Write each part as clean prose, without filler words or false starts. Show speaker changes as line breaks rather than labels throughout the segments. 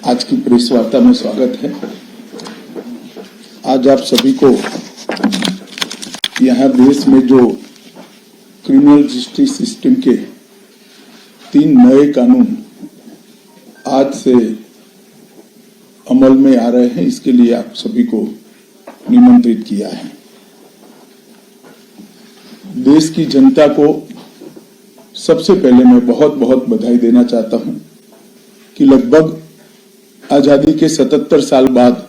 आज की प्रेस वार्ता में स्वागत है। आज आप सभी को यहाँ देश में जो क्रिमिनल जस्टिस सिस्टम के 3 नए कानून आज से अमल में आ रहे हैं, इसके लिए आप सभी को निमंत्रित किया है। देश की जनता को सबसे पहले मैं बहुत बहुत बधाई देना चाहता हूं कि लगभग आजादी के 77 साल बाद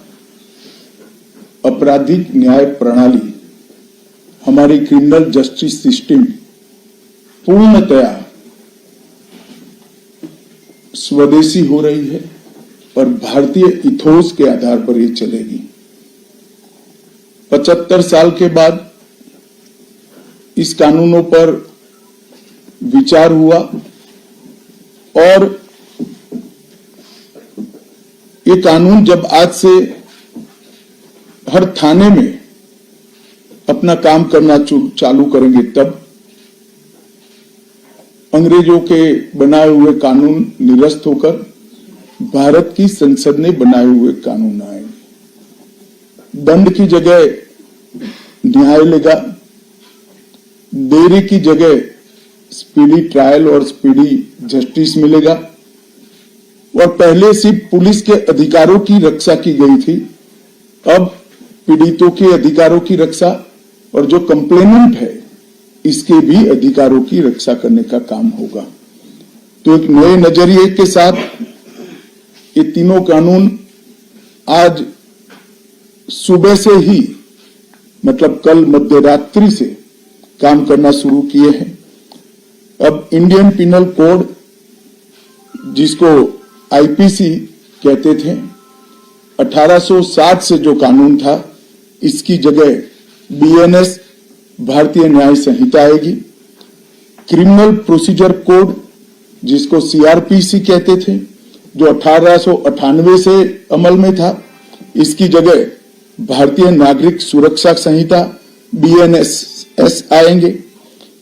आपराधिक न्याय प्रणाली, हमारी क्रिमिनल जस्टिस सिस्टम पूर्णतया स्वदेशी हो रही है और भारतीय इथोस के आधार पर ये चलेगी। 75 साल के बाद इस कानूनों पर विचार हुआ और ये कानून जब आज से हर थाने में अपना काम करना चालू करेंगे, तब अंग्रेजों के बनाए हुए कानून निरस्त होकर भारत की संसद ने बनाए हुए कानून आएंगे। दंड की जगह न्याय लेगा, देरी की जगह स्पीडी ट्रायल और स्पीडी जस्टिस मिलेगा। और पहले सिर्फ पुलिस के अधिकारों की रक्षा की गई थी, अब पीड़ितों के अधिकारों की रक्षा और जो कंप्लेनेंट है इसके भी अधिकारों की रक्षा करने का काम होगा। तो एक नए नजरिए के साथ ये तीनों कानून आज सुबह से ही, मतलब कल मध्यरात्रि से काम करना शुरू किए हैं। अब इंडियन पिनल कोड, जिसको आईपीसी कहते थे, 1860 से जो कानून था, इसकी जगह बीएनएस भारतीय न्याय संहिता आएगी। क्रिमिनल प्रोसीजर कोड, जिसको सीआरपीसी कहते थे, जो 1898 से अमल में था, इसकी जगह भारतीय नागरिक सुरक्षा संहिता बीएनएस आएंगे।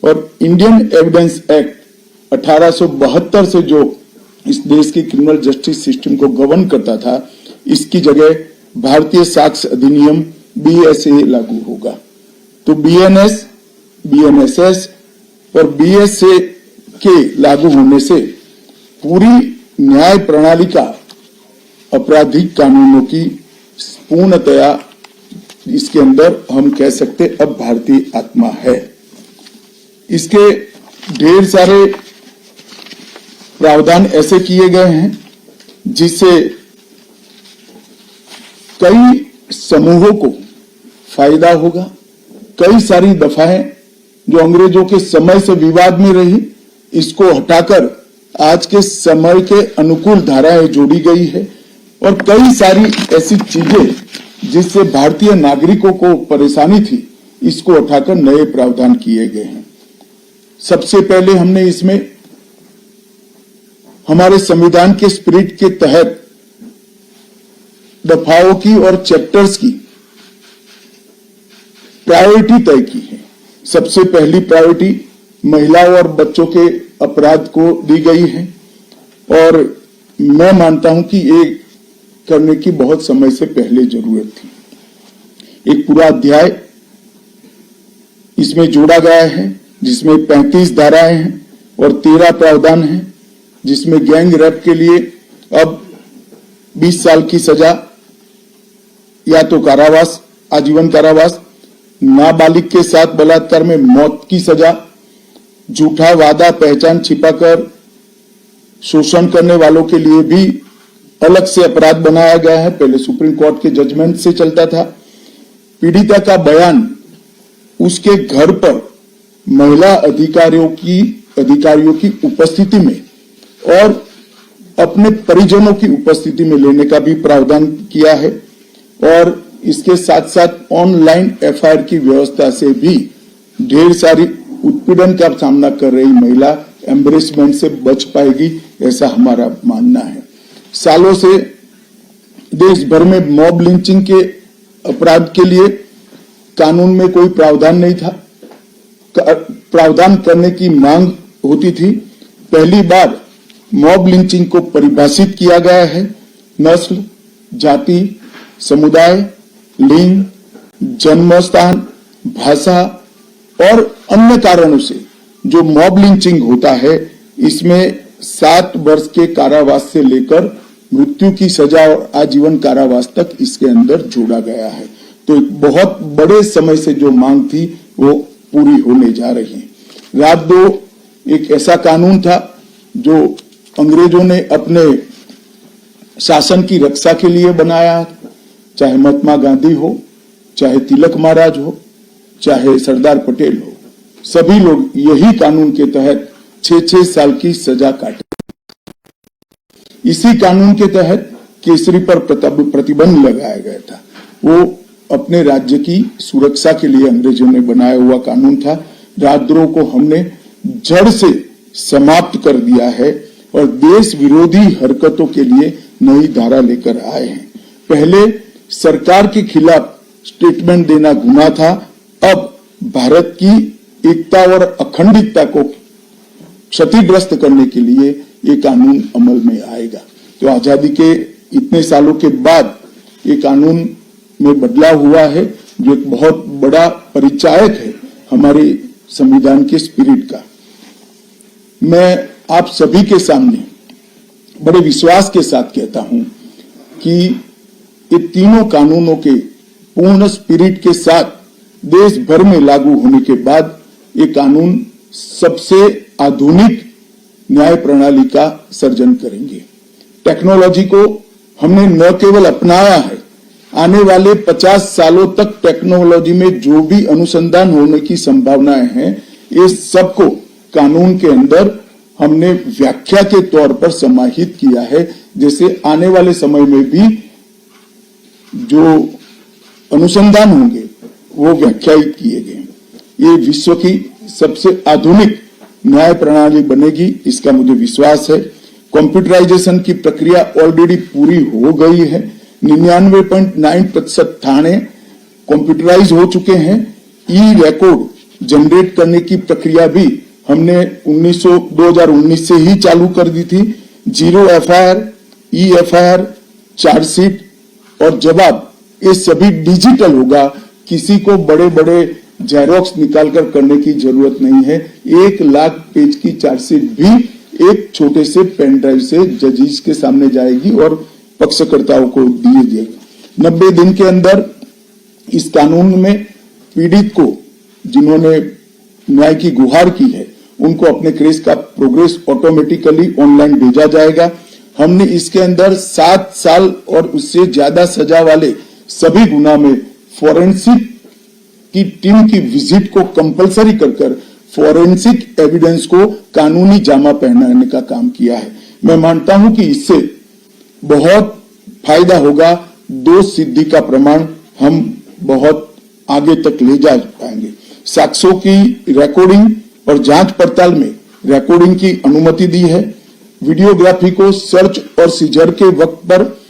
और इंडियन एविडेंस एक्ट 1872 से जो इस देश की क्रिमिनल जस्टिस सिस्टम को गवर्न करता था, इसकी जगह भारतीय साक्ष्य अधिनियम बीएसए लागू होगा। तो बीएनएस, बीएनएसएस और बीएसए के लागू होने से पूरी न्याय प्रणाली का आपराधिक कानूनों की पूर्णतया इसके अंदर हम कह सकते अब भारतीय आत्मा है। इसके ढेर सारे प्रावधान ऐसे किए गए हैं जिससे कई समूहों को फायदा होगा। कई सारी दफाएं जो अंग्रेजों के समय से विवाद में रही, इसको हटाकर आज के समय के अनुकूल धाराएं जोड़ी गई है। और कई सारी ऐसी चीजें जिससे भारतीय नागरिकों को परेशानी थी, इसको हटाकर नए प्रावधान किए गए हैं। सबसे पहले हमने इसमें हमारे संविधान के स्पिरिट के तहत दफाओं की और चैप्टर्स की प्रायोरिटी तय की है। सबसे पहली प्रायोरिटी महिलाओं और बच्चों के अपराध को दी गई है और मैं मानता हूं कि ये करने की बहुत समय से पहले जरूरत थी। एक पूरा अध्याय इसमें जोड़ा गया है जिसमें 35 धाराएं हैं और 13 प्रावधान हैं, जिसमें गैंग रेप के लिए अब 20 साल की सजा या तो कारावास, आजीवन कारावास, नाबालिग के साथ बलात्कार में मौत की सजा, झूठा वादा पहचान छिपाकर शोषण करने वालों के लिए भी अलग से अपराध बनाया गया है। पहले सुप्रीम कोर्ट के जजमेंट से चलता था। पीड़िता का बयान उसके घर पर महिला अधिकारियों की उपस्थिति में और अपने परिजनों की उपस्थिति में लेने का भी प्रावधान किया है। और इसके साथ साथ ऑनलाइन एफआईआर की व्यवस्था से भी ढेर सारी उत्पीड़न का सामना कर रही महिला एम्बरेसमेंट से बच पाएगी, ऐसा हमारा मानना है। सालों से देश भर में मॉब लिंचिंग के अपराध के लिए कानून में कोई प्रावधान नहीं था। प्रावधान करने की मांग होती थी। पहली बार मॉब लिंचिंग को परिभाषित किया गया है। नस्ल, जाति, समुदाय, लिंग, जन्म स्थान, भाषा और अन्य कारणों से जो मॉब लिंचिंग होता है, इसमें 7 वर्ष के कारावास से लेकर मृत्यु की सजा और आजीवन कारावास तक इसके अंदर जोड़ा गया है। तो एक बहुत बड़े समय से जो मांग थी वो पूरी होने जा रही है। रात 2 एक ऐसा कानून था जो अंग्रेजों ने अपने शासन की रक्षा के लिए बनाया, चाहे महात्मा गांधी हो, चाहे तिलक महाराज हो, चाहे सरदार पटेल हो, सभी लोग यही कानून के तहत 6-6 साल की सजा काटे। इसी कानून के तहत केसरी पर प्रतिबंध लगाया गया था। वो अपने राज्य की सुरक्षा के लिए अंग्रेजों ने बनाया हुआ कानून था। राजद्रोह को हमने जड़ से समाप्त कर दिया है और देश विरोधी हरकतों के लिए नई धारा लेकर आए हैं। पहले सरकार के खिलाफ स्टेटमेंट देना गुनाह था, अब भारत की एकता और अखंडता को क्षतिग्रस्त करने के लिए ये कानून अमल में आएगा। तो आजादी के इतने सालों के बाद ये कानून में बदलाव हुआ है, जो एक बहुत बड़ा परिचायक है हमारे संविधान के स्पिरिट का। मैं आप सभी के सामने बड़े विश्वास के साथ कहता हूं कि ये तीनों कानूनों के पूर्ण स्पिरिट के साथ देश भर में लागू होने के बाद ये कानून सबसे आधुनिक न्याय प्रणाली का सर्जन करेंगे। टेक्नोलॉजी को हमने न केवल अपनाया है, आने वाले 50 सालों तक टेक्नोलॉजी में जो भी अनुसंधान होने की संभावनाएं हैं, ये सबको कानून के अंदर हमने व्याख्या के तौर पर समाहित किया है। जैसे आने वाले समय में भी जो अनुसंधान होंगे वो व्याख्यायित किए गए। ये विश्व की सबसे आधुनिक न्याय प्रणाली बनेगी, इसका मुझे विश्वास है। कंप्यूटराइजेशन की प्रक्रिया ऑलरेडी पूरी हो गई है। 99.9% थाने कंप्यूटराइज हो चुके हैं। ई रिकॉर्ड जनरेट करने की प्रक्रिया भी हमने 2019 से ही चालू कर दी थी। 0 FIR, ई FIR, चार्जशीट और जवाब, ये सभी डिजिटल होगा। किसी को बड़े बड़े जेरोक्स निकालकर करने की जरूरत नहीं है। 1 लाख पेज की चार्जशीट भी एक छोटे से पेन ड्राइव से जजेस के सामने जाएगी और पक्षकर्ताओं को दी जाएगी। 90 दिन के अंदर इस कानून में पीड़ित को, जिन्होंने न्याय की गुहार की है, उनको अपने केस का प्रोग्रेस ऑटोमेटिकली ऑनलाइन भेजा जाएगा। हमने इसके अंदर 7 साल और उससे ज्यादा सजा वाले सभी गुना में फोरेंसिक की टीम की विजिट को कंपलसरी कर फोरेंसिक एविडेंस को कानूनी जामा पहनाने का काम किया है। मैं मानता हूं कि इससे बहुत फायदा होगा। दोष सिद्धि का प्रमाण हम बहुत आगे तक ले जा पाएंगे। साक्ष्यों की रिकॉर्डिंग और जांच पड़ताल में रिकॉर्डिंग की अनुमति दी है। वीडियोग्राफी को सर्च और सीजर के वक्त पर